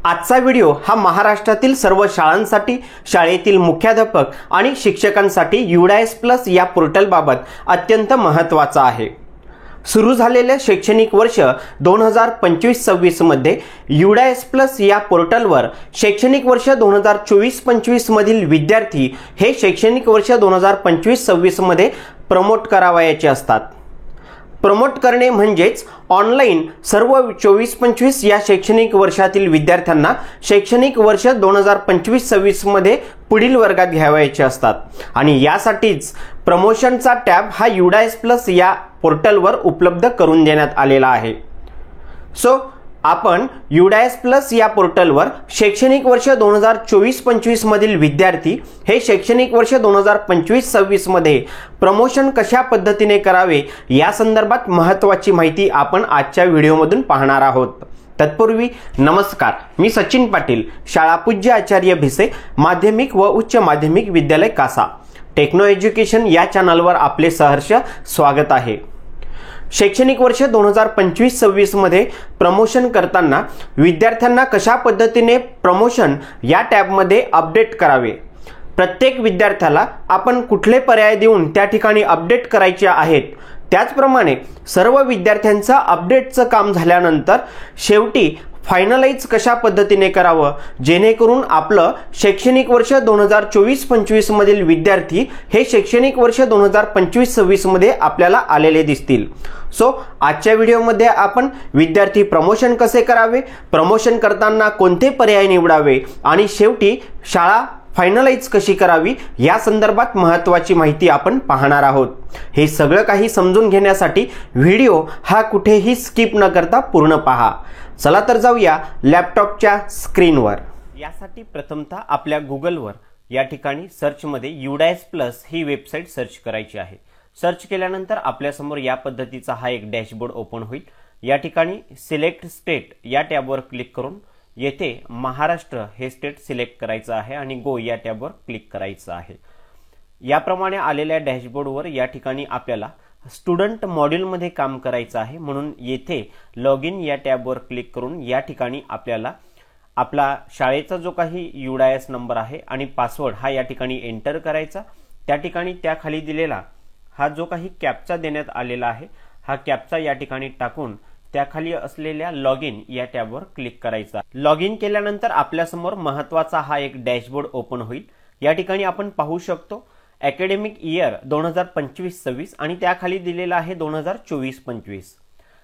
आजचा व्हिडिओ हा महाराष्ट्रातील सर्व शाळांसाठी, शाळेतील मुख्याध्यापक आणि शिक्षकांसाठी UDAS प्लस या पोर्टलबाबत अत्यंत महत्त्वाचा आहे। सुरू झालेल्या शैक्षणिक वर्ष 2025-26 मध्ये UDAS प्लस या पोर्टलवर शैक्षणिक वर्ष 2024-25 मधील विद्यार्थी हे शैक्षणिक वर्ष 2025-26 मध्ये प्रमोट करावयाचे असतात। प्रमोट करणे म्हणजेच ऑनलाइन सर्व 24-25 या शैक्षणिक वर्षातील विद्यार्थ्यांना शैक्षणिक वर्ष 2025-26 मध्ये पुढील वर्गात घ्यावयाचे असतात आणि यासाठीच प्रमोशनचा टॅब हा UDAS प्लस या पोर्टलवर उपलब्ध करून देण्यात आलेला आहे। सो आपण UDAS प्लस या पोर्टलवर शैक्षणिक वर्ष 2024-25 मधील विद्यार्थी हे शैक्षणिक वर्ष 2025-26 मध्ये प्रमोशन कशा पद्धतीने करावे या संदर्भात महत्त्वाची माहिती आपण आजच्या व्हिडिओमधून पाहणार आहोत। तत्पूर्वी नमस्कार, मी सचिन पाटील, शाळा पूज्य आचार्य भिसे माध्यमिक व उच्च माध्यमिक विद्यालय कासा टेक्नो एज्युकेशन या चॅनलवर आपले सहर्ष स्वागत आहे। शैक्षणिक वर्ष 2025-26 मध्ये प्रमोशन करताना विद्यार्थ्यांना कशा पद्धतीने प्रमोशन या टॅबमध्ये अपडेट करावे, प्रत्येक विद्यार्थ्याला आपण कुठले पर्याय देऊन त्या ठिकाणी अपडेट करायचे आहेत, त्याचप्रमाणे सर्व विद्यार्थ्यांचं अपडेटचं काम झाल्यानंतर शेवटी फायनलाइज कशा पद्धतीने करावं जेणेकरून आपलं शैक्षणिक वर्ष 2024-25 मधील विद्यार्थी हे शैक्षणिक वर्ष 2025-26 मध्ये आपल्याला आलेले दिसतील। सो आजच्या व्हिडिओमध्ये आपण विद्यार्थी प्रमोशन कसे करावे, प्रमोशन करताना कोणते पर्याय निवडावे आणि शेवटी शाळा फायनलाइज कशी करावी या संदर्भात महत्त्वाची माहिती आपण पाहणार आहोत। हे सगळं काही समजून घेण्यासाठी व्हिडिओ हा कुठेही स्किप न करता पूर्ण पहा। चला तर जाऊया लॅपटॉपच्या स्क्रीनवर। यासाठी प्रथमतः आपल्या गुगलवर या ठिकाणी सर्चमध्ये UDAS प्लस ही वेबसाईट सर्च करायची आहे। सर्च केल्यानंतर आपल्यासमोर या पद्धतीचा हा एक डॅशबोर्ड ओपन होईल। या ठिकाणी सिलेक्ट स्टेट या टॅबवर क्लिक करून येथे महाराष्ट्र हे स्टेट सिलेक्ट करायचं आहे आणि गो या टॅबवर क्लिक करायचं आहे। याप्रमाणे आलेल्या डॅशबोर्डवर या ठिकाणी आपल्याला स्टुडंट मॉड्यूलमध्ये काम करायचं आहे, म्हणून येथे लॉग इन या टॅबवर क्लिक करून या ठिकाणी आपल्याला आपला शाळेचा जो काही UDAS नंबर आहे आणि पासवर्ड हा या ठिकाणी एंटर करायचा। त्या ठिकाणी त्याखाली दिलेला हा जो काही कॅप्चा देण्यात आलेला आहे हा कॅप्चा या ठिकाणी टाकून त्याखाली असलेल्या लॉग इन या टॅबवर क्लिक करायचा। लॉग इन केल्यानंतर आपल्यासमोर महत्त्वाचा हा एक डॅशबोर्ड ओपन होईल। या ठिकाणी आपण पाहू शकतो अकॅडमिक इयर 2025-26 आणि त्याखाली दिलेला आहे 2024-25।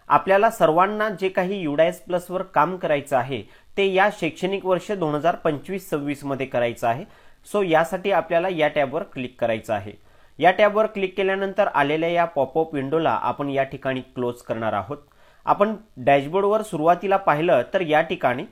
आपल्याला सर्वांना जे काही UDAS प्लस वर काम करायचं आहे ते या शैक्षणिक वर्ष 2025-26 मध्ये करायचं आहे। सो यासाठी आपल्याला या टॅबवर क्लिक करायचं आहे। या टॅबवर क्लिक केल्यानंतर आलेल्या या पॉपअप विंडोला आपण या ठिकाणी क्लोज करणार आहोत। आपण डॅशबोर्डवर सुरुवातीला पाहिलं तर या ठिकाणी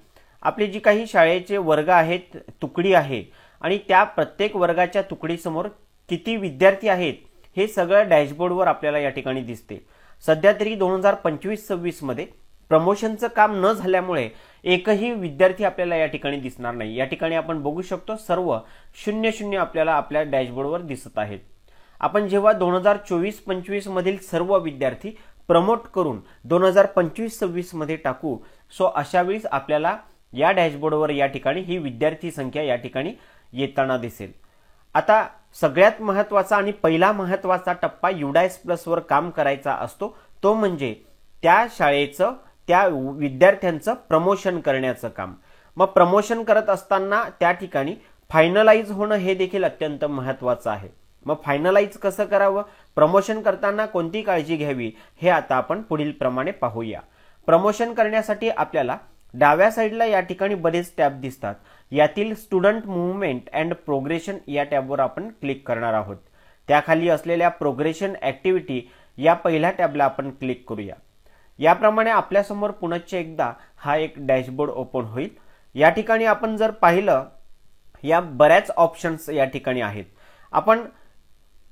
आपले जी काही शाळेचे वर्ग आहेत, तुकडी आहे आणि त्या प्रत्येक वर्गाच्या तुकडीसमोर किती विद्यार्थी आहेत हे सगळं डॅशबोर्डवर आपल्याला या ठिकाणी दिसते। सध्या तरी 2025-26 मध्ये प्रमोशनचं काम न झाल्यामुळे एकही विद्यार्थी आपल्याला या ठिकाणी दिसणार नाही। या ठिकाणी आपण बघू शकतो सर्व 00 आपल्याला आपल्या डॅशबोर्डवर दिसत आहेत। आपण जेव्हा 2024-25 मधील सर्व विद्यार्थी प्रमोट करून 2025-26 मध्ये टाकू, सो अशा वेळी आपल्याला या डॅशबोर्डवर या ठिकाणी ही विद्यार्थी संख्या या ठिकाणी येताना दिसेल। आता सगळ्यात महत्त्वाचा आणि पहिला महत्त्वाचा टप्पा UDAS प्लस वर काम करायचा असतो तो म्हणजे त्या शाळेचं, त्या विद्यार्थ्यांचं प्रमोशन करण्याचं काम। मग प्रमोशन करत असताना त्या ठिकाणी फायनलाइज होणं हे देखील अत्यंत महत्त्वाचं आहे। मग फायनलाइज कसं करावं, प्रमोशन करताना कोणती काळजी घ्यावी हे आता आपण पुढील प्रमाणे पाहूया। प्रमोशन करण्यासाठी आपल्याला डाव्या साईडला या ठिकाणी बरेच टॅब दिसतात। यातील स्टुडंट मूव्हमेंट अँड प्रोग्रेशन या टॅबवर आपण क्लिक करणार आहोत। त्याखाली असलेल्या प्रोग्रेशन ऍक्टिव्हिटी या पहिल्या टॅबला आपण क्लिक करूया। याप्रमाणे आपल्यासमोर पुनश्च एकदा हा एक डॅशबोर्ड ओपन होईल। या ठिकाणी आपण जर पाहिलं या बऱ्याच ऑप्शन्स या ठिकाणी आहेत। आपण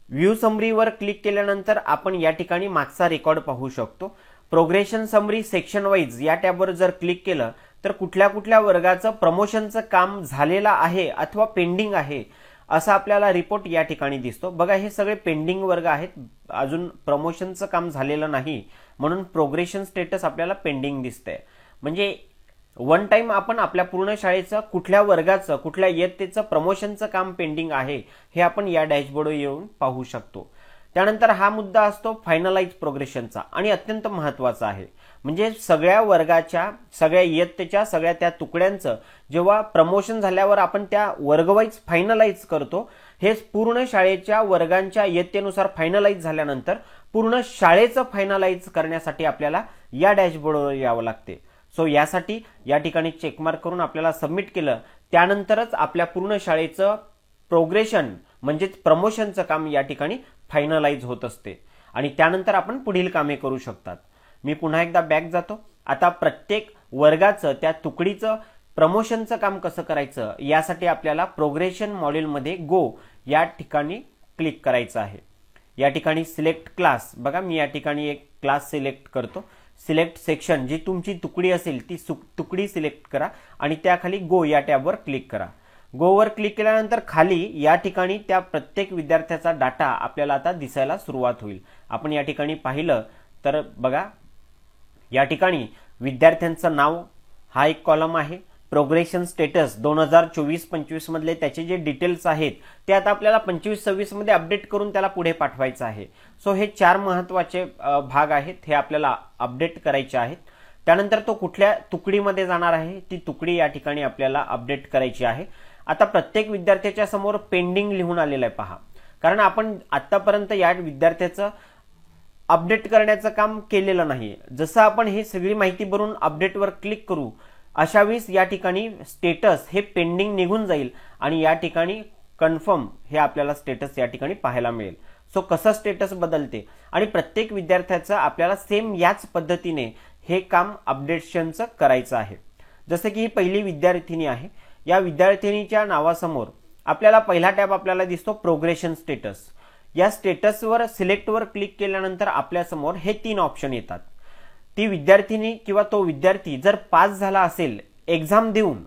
व्ह्यू समरीवर क्लिक केल्यानंतर आपण या ठिकाणी मागचा रेकॉर्ड पाहू शकतो। प्रोग्रेशन समरी सेक्शन वाईज या टॅबवर जर क्लिक केलं तर कुठल्या कुठल्या वर्गाचं प्रमोशनचं काम झालेलं आहे अथवा पेंडिंग आहे असा आपल्याला रिपोर्ट या ठिकाणी दिसतो। बघा हे सगळे पेंडिंग वर्ग आहेत, अजून प्रमोशनचं काम झालेलं नाही म्हणून प्रोग्रेशन स्टेटस आपल्याला पेंडिंग दिसतंय। म्हणजे वन टाइम आपण आपल्या पूर्ण शाळेचं कुठल्या वर्गाचं कुठल्या इयत्तेचं प्रमोशनचं काम पेंडिंग आहे हे आपण या डॅशबोर्डवर येऊन पाहू शकतो. त्यानंतर हा मुद्दा असतो फायनलाइज प्रोग्रेशनचा आणि अत्यंत महत्त्वाचा आहे. म्हणजे सगळ्या वर्गाच्या सगळ्या इयत्तेच्या सगळ्या त्या तुकड्यांचं जेव्हा प्रमोशन झाल्यावर आपण त्या वर्गवाईज फायनलाइज करतो, हे पूर्ण शाळेच्या वर्गांच्या इयत्तेनुसार फायनलाइज झाल्यानंतर पूर्ण शाळेचं फायनलाइज करण्यासाठी आपल्याला या डॅशबोर्डवर यावं लागते. सो यासाठी या ठिकाणी चेकमार्क करून आपल्याला सबमिट केलं त्यानंतरच आपल्या पूर्ण शाळेचं प्रोग्रेशन म्हणजेच प्रमोशनचं काम या ठिकाणी फायनलाइज होत असते आणि त्यानंतर आपण पुढील कामे करू शकतात. मी पुन्हा एकदा बॅक जातो. आता प्रत्येक वर्गाचं त्या तुकडीचं प्रमोशनचं काम कसं करायचं यासाठी आपल्याला प्रोग्रेशन मॉड्यूलमध्ये गो या ठिकाणी क्लिक करायचं आहे. या ठिकाणी सिलेक्ट क्लास, बघा मी या ठिकाणी एक क्लास सिलेक्ट करतो. सिलेक्ट सेक्शन, जी तुमची तुकडी असेल ती तुकडी सिलेक्ट करा आणि त्याखाली गो या टॅबवर क्लिक करा. गोवर क्लिक केल्यानंतर खाली या ठिकाणी त्या प्रत्येक विद्यार्थ्याचा डाटा आपल्याला आता दिसायला सुरुवात होईल. आपण या ठिकाणी पाहिलं तर बघा या ठिकाणी विद्यार्थ्यांचं नाव हा एक कॉलम आहे. प्रोग्रेशन स्टेटस 2024-25 मधले त्याचे जे डिटेल्स आहेत ते आता आपल्याला 25-26 मध्ये अपडेट करून त्याला पुढे पाठवायचं आहे. सो हे 4 महत्वाचे भाग आहेत, हे आपल्याला अपडेट करायचे आहेत. त्यानंतर तो कुठल्या तुकडीमध्ये जाणार आहे ती तुकडी या ठिकाणी आपल्याला अपडेट करायची आहे. आता प्रत्येक विद्यार्थ्याच्या समोर पेंडिंग लिहून आलेलं आहे पहा, कारण आपण आतापर्यंत या विद्यार्थ्याचं अपडेट करण्याचं काम केलेलं नाही. जसं आपण हे सगळी माहिती भरून अपडेटवर क्लिक करू अशा वेळेस या ठिकाणी स्टेटस हे पेंडिंग निघून जाईल आणि या ठिकाणी कन्फर्म हे आपल्याला स्टेटस या ठिकाणी पाहायला मिळेल. सो कसं स्टेटस बदलते आणि प्रत्येक विद्यार्थ्याचं आपल्याला सेम याच पद्धतीने हे काम अपडेशनचं करायचं आहे. जसं की ही पहिली विद्यार्थिनी आहे, या विद्यार्थिनीच्या नावासमोर आपल्याला पहिला टॅब आपल्याला दिसतो प्रोग्रेशन स्टेटस. या स्टेटसवर सिलेक्टवर क्लिक केल्यानंतर आपल्यासमोर हे 3 ऑप्शन येतात. ती विद्यार्थिनी किंवा तो विद्यार्थी जर पास झाला असेल, एक्झाम देऊन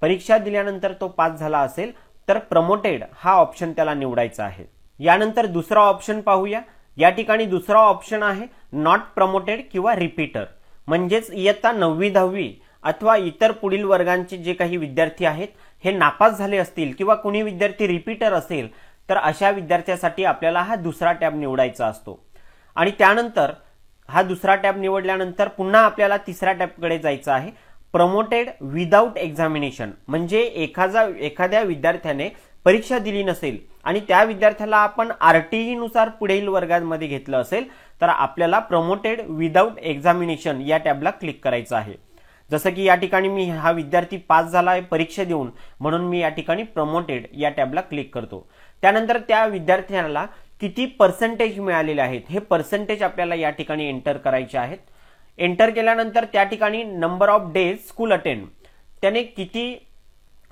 परीक्षा दिल्यानंतर तो पास झाला असेल तर प्रमोटेड हा ऑप्शन त्याला निवडायचा आहे. यानंतर दुसरा ऑप्शन पाहूया. या ठिकाणी दुसरा ऑप्शन आहे नॉट प्रमोटेड किंवा रिपीटर, म्हणजेच इयत्ता 9वी 10वी अथवा इतर पुढील वर्गांचे जे काही विद्यार्थी आहेत हे नापास झाले असतील किंवा कोणी विद्यार्थी रिपीटर असेल तर अशा विद्यार्थ्यासाठी आपल्याला हा दुसरा टॅब निवडायचा असतो. आणि त्यानंतर हा दुसरा टॅब निवडल्यानंतर पुन्हा आपल्याला तिसऱ्या टॅबकडे जायचं आहे, प्रमोटेड विदाउट एक्झामिनेशन. म्हणजे एखाद्या विद्यार्थ्याने परीक्षा दिली नसेल आणि त्या विद्यार्थ्याला आपण आरटीई नुसार पुढील वर्गांमध्ये घेतलं असेल तर आपल्याला प्रमोटेड विदाउट एक्झामिनेशन या टॅबला क्लिक करायचं आहे. जसं की या ठिकाणी मी हा विद्यार्थी पास झाला आहे परीक्षा देऊन, म्हणून मी या ठिकाणी प्रमोटेड या टॅबला क्लिक करतो. त्यानंतर त्या विद्यार्थ्याला किती पर्सेंटेज मिळालेले आहेत हे पर्सेंटेज आपल्याला या ठिकाणी एंटर करायचे आहेत. एंटर केल्यानंतर त्या ठिकाणी number of days school attend, त्याने किती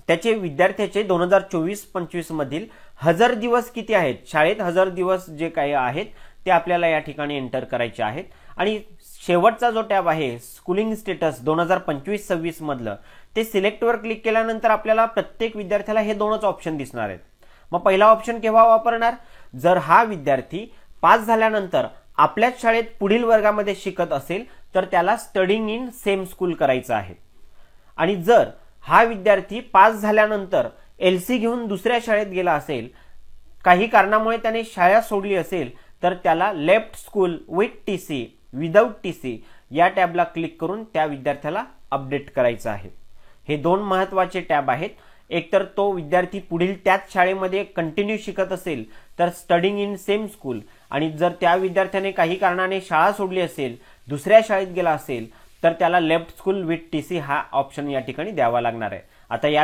त्याचे विद्यार्थ्याचे 2024-25 मधील हजर दिवस किती आहेत, शाळेत हजर दिवस जे काही आहेत ते आपल्याला या ठिकाणी एंटर करायचे आहेत. आणि शेवटचा जो टॅब आहे स्कूलिंग स्टेटस 2025-26 मधलं, ते सिलेक्टवर क्लिक केल्यानंतर आपल्याला प्रत्येक विद्यार्थ्याला हे 2च ऑप्शन दिसणार आहेत. मग पहिला ऑप्शन केव्हा वापरणार, जर हा विद्यार्थी पास झाल्यानंतर आपल्याच शाळेत पुढील वर्गामध्ये शिकत असेल तर त्याला स्टडिंग इन सेम स्कूल करायचं आहे. आणि जर हा विद्यार्थी पास झाल्यानंतर एलसी घेऊन दुसऱ्या शाळेत गेला असेल, काही कारणामुळे त्याने शाळा सोडली असेल तर त्याला left school with TC without TC या टॅबला क्लिक करून त्या विद्यार्थ्याला अपडेट करायचं आहे. हे 2 महत्वाचे टॅब आहेत. एकतर तो विद्यार्थी पुढील त्याच शाळेमध्ये कंटिन्यू शिकत असेल तर स्टडिंग इन सेम स्कूल, आणि जर त्या विद्यार्थ्याने काही कारणाने शाळा सोडली असेल दुसऱ्या शाळेत गेला असेल तर त्याला लेफ्ट स्कूल विथ टीसी हा ऑप्शन या ठिकाणी द्यावा लागणार आहे. आता या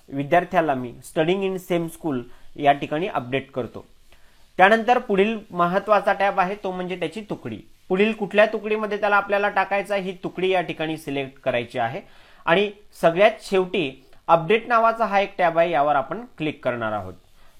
विद्यार्थ्याला मी स्टडिंग इन सेम स्कूल या ठिकाणी अपडेट करतो. त्यानंतर पुढील महत्वाचा टॅब आहे तो म्हणजे त्याची तुकडी. पुढील कुठल्या तुकडीमध्ये त्याला आपल्याला टाकायचा ही तुकडी या ठिकाणी सिलेक्ट करायची आहे. आणि सगळ्यात शेवटी अपडेट नावाचा हा एक टॅब आहे, यावर आपण क्लिक करणार आहोत.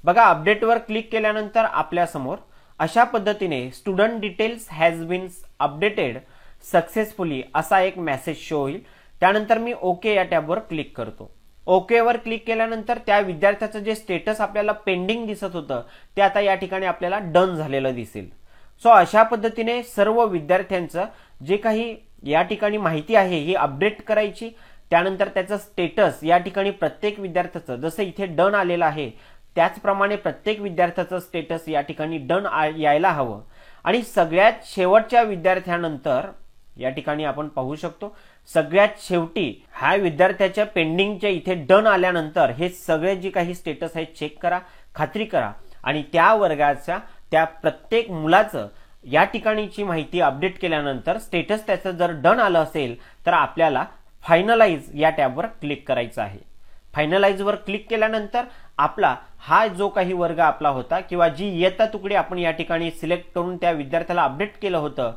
बघा अपडेटवर क्लिक केल्यानंतर आपल्यासमोर अशा पद्धतीने student details has been updated successfully असा एक मेसेज शो होईल. त्यानंतर मी ओके या टॅबवर क्लिक करतो. ओके वर क्लिक केल्यानंतर त्या विद्यार्थ्याचं जे स्टेटस आपल्याला पेंडिंग दिसत होतं ते आता या ठिकाणी आपल्याला डन झालेलं दिसेल. सो अशा पद्धतीने सर्व विद्यार्थ्यांचं जे काही या ठिकाणी माहिती आहे ही अपडेट करायची त्यानंतर त्याचं स्टेटस या ठिकाणी प्रत्येक विद्यार्थ्याचं जसं इथे डन आलेलं आहे त्याचप्रमाणे प्रत्येक विद्यार्थ्याचं स्टेटस या ठिकाणी डन यायला हवं. आणि सगळ्यात शेवटच्या विद्यार्थ्यानंतर या ठिकाणी आपण पाहू शकतो सगळ्यात शेवटी ह्या विद्यार्थ्याच्या पेंडिंगच्या इथे डन आल्यानंतर हे सगळे जे काही स्टेटस आहे चेक करा, खात्री करा आणि त्या वर्गाच्या त्या प्रत्येक मुलाचं या ठिकाणीची माहिती अपडेट केल्यानंतर स्टेटस त्याचं जर डन आलं असेल तर आपल्याला फायनलाइज या टॅबवर क्लिक करायचं आहे. फायनलाइजवर क्लिक केल्यानंतर आपला हा जो काही वर्ग आपला होता किंवा जी इयत्ता तुकडी आपण या ठिकाणी सिलेक्ट करून त्या विद्यार्थ्याला अपडेट केलं होतं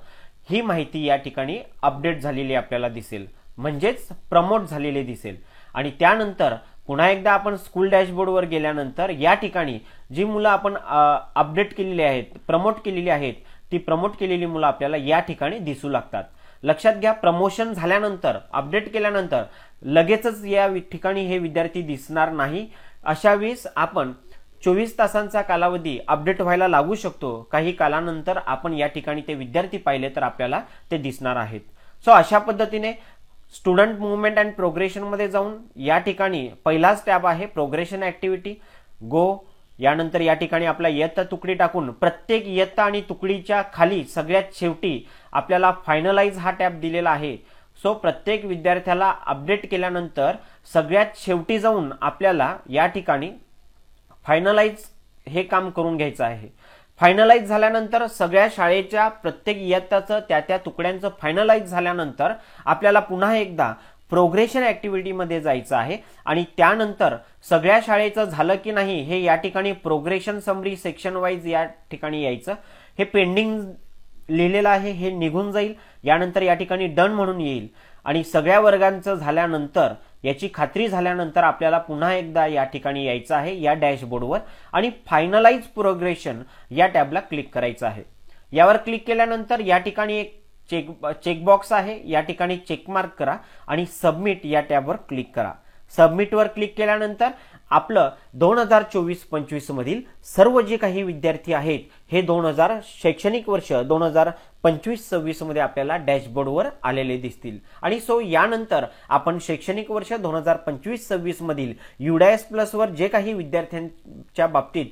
ही माहिती या ठिकाणी अपडेट झालेली आपल्याला दिसेल, म्हणजेच प्रमोट झालेले दिसेल. आणि त्यानंतर पुन्हा एकदा आपण स्कूल डॅशबोर्डवर गेल्यानंतर या ठिकाणी जी मुलं आपण अपडेट केलेली आहेत, प्रमोट केलेली आहेत, ती प्रमोट केलेली मुलं आपल्याला या ठिकाणी दिसू लागतात. लक्षात घ्या, प्रमोशन झाल्यानंतर अपडेट केल्यानंतर लगेचच या ठिकाणी हे विद्यार्थी दिसणार नाही. अशा वेळेस आपण 24 तासांचा कालावधी अपडेट व्हायला लागू शकतो. काही कालानंतर आपण या ठिकाणी ते विद्यार्थी पाहिले तर आपल्याला ते दिसणार आहेत. सो अशा पद्धतीने स्टुडंट मुवमेंट अँड प्रोग्रेशन मध्ये जाऊन या ठिकाणी पहिलाच टॅब आहे प्रोग्रेशन ऍक्टिव्हिटी. गो यानंतर या ठिकाणी आपला इयत्ता तुकडी टाकून प्रत्येक इयत्ता आणि तुकडीच्या खाली सगळ्यात शेवटी आपल्याला फायनलाइज हा टॅब दिलेला आहे. सो प्रत्येक विद्यार्थ्याला अपडेट केल्यानंतर सगळ्यात शेवटी जाऊन आपल्याला या ठिकाणी फायनलाइज हे काम करून घ्यायचं आहे. फायनलाइज झाल्यानंतर सगळ्या शाळेच्या प्रत्येक इयत्ताचं त्या तुकड्यांचं फायनलाइज झाल्यानंतर आपल्याला पुन्हा एकदा प्रोग्रेशन ऍक्टिव्हिटीमध्ये जायचं आहे आणि त्यानंतर सगळ्या शाळेचं झालं की नाही हे या ठिकाणी प्रोग्रेशन समरी सेक्शन वाईज या ठिकाणी यायचं. हे पेंडिंग लिहिलेलं आहे हे निघून जाईल. यानंतर या ठिकाणी डन म्हणून येईल आणि सगळ्या वर्गांचं झाल्यानंतर याची खात्री झाल्यानंतर आपल्याला पुन्हा एकदा या ठिकाणी यायचं आहे या डॅशबोर्डवर आणि फायनलाइज प्रोग्रेशन या टॅबला क्लिक करायचं आहे. यावर क्लिक केल्यानंतर या ठिकाणी एक चेकबॉक्स आहे, या ठिकाणी चेकमार्क करा आणि सबमिट या टॅबवर क्लिक करा. सबमिटवर क्लिक केल्यानंतर आपलं 2024-25 मधील सर्व जे काही विद्यार्थी आहेत हे शैक्षणिक वर्ष 2025-26 मध्ये आपल्याला डॅशबोर्डवर आलेले दिसतील. आणि सो यानंतर आपण शैक्षणिक वर्ष 2025-26 मधील UDAS प्लस वर जे काही विद्यार्थ्यांच्या बाबतीत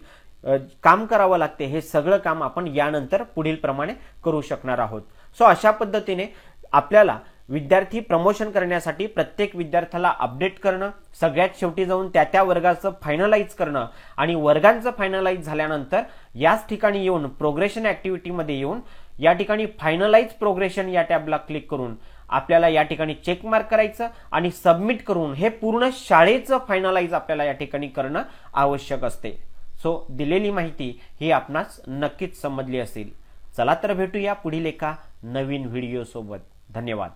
काम करावं लागते हे सगळं काम आपण यानंतर पुढील प्रमाणे करू शकणार आहोत. सो अशा पद्धतीने आपल्याला विद्यार्थी प्रमोशन करण्यासाठी प्रत्येक विद्यार्थ्याला अपडेट करणं, सगळ्यात शेवटी जाऊन त्या वर्गाचं फायनलाइज करणं आणि वर्गांचं फायनलाइज झाल्यानंतर याच ठिकाणी येऊन प्रोग्रेशन ऍक्टिव्हिटीमध्ये येऊन या ठिकाणी फायनलाइज प्रोग्रेशन या टॅबला क्लिक करून आपल्याला या ठिकाणी चेक मार्क करायचं आणि सबमिट करून हे पूर्ण शाळेचं फायनलाइज आपल्याला या ठिकाणी करणं आवश्यक असते. सो दिलेली माहिती ही आपणास नक्कीच समजली असेल. चला तर भेटूया पुढील एका नवीन व्हिडिओ सोबत. धन्यवाद.